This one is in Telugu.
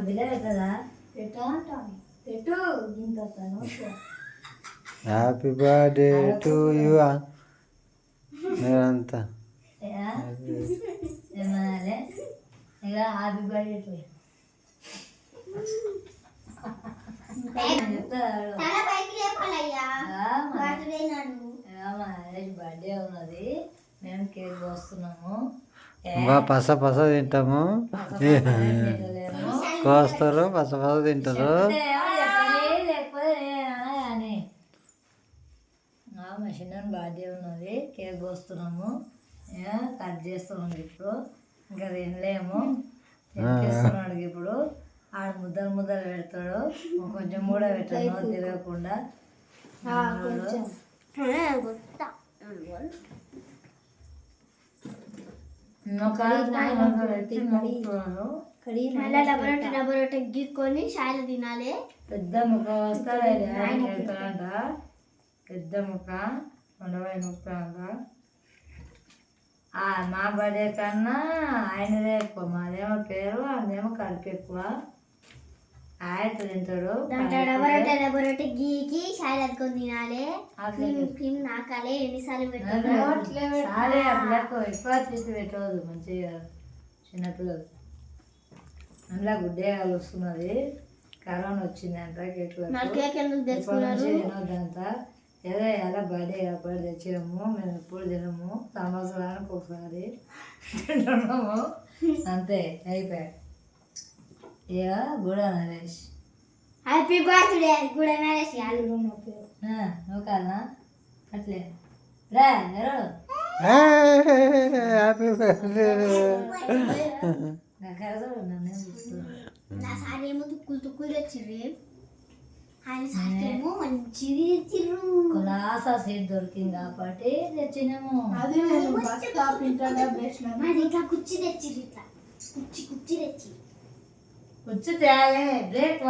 బిడ్డ పెట్టదా పెట్టా అంటాను పెట్టు ఇంత హ్యాపీ బర్త్డే టు యూ మీరంతా ఏమనాలి ఇక హ్యాపీ బర్త్డే టు బర్త్డే ఉన్నది మేము కేక్ కోస్తున్నాము పస పస తింటాము కోస్తారు పస పస తింటారు మా చిన్న బర్త్డే ఉన్నది కేక్ కోస్తున్నాము కట్ చేస్తున్నాడు ఇప్పుడు ఇంకా తినలేము తినిపిస్తున్నాడు ఇప్పుడు ఆడ ముద్దలు ముద్దలు పెడతాడు కొంచెం కూడా పెట్టాను తిరగకుండా గీక్కొని షాయిలు తినాలి పెద్ద ముఖ వస్తాడంట పెద్ద ముఖ ఉండవై ముక్తాడంట మా బర్త్డే కన్నా ఆయనదే ఎక్కువ మాదేమో పేరు అదేమో కలిపి ఎక్కువ ఆయన తింటాడు డబరొట్టె గీకి షాయిలు అద్దుకొని తినాలి క్రీమ్ నాకాలే ఎన్నిసార్లు పెట్టాలి ఎక్కువ తీసి పెట్టవద్దు మంచిగా చిన్నపిల్లలు అందులో గుడ్డే వస్తున్నది కరోనా వచ్చిందంట కేక్ ఎందుకు తెచ్చుకున్నారు తినొద్దంట ఏదో ఎలా బర్త్డే కాబట్టి తెచ్చాము మేము ఎప్పుడు తినము సంవత్సరానికి ఒకసారి తింటున్నాము అంతే అయిపోయాడు ఇక గుడ నరేష్ హ్యాపీ బర్త్డే గుడ నరేష్ నువ్వు కాదా అట్లే రా హ్యాపీ బర్త్డే నా సారి ఏమో తుక్కులు తుక్కులు తెచ్చిర్రు ఆయన సారి ఏమో మంచిది తెచ్చిర్రు కులాసా సీట్ దొరికింది కాబట్టి తెచ్చినాము అది ఇట్లా కుర్చీ తెచ్చిర్రు ఇట్లా కుర్చీ తెచ్చి వచ్చి తేలే బ్రేక్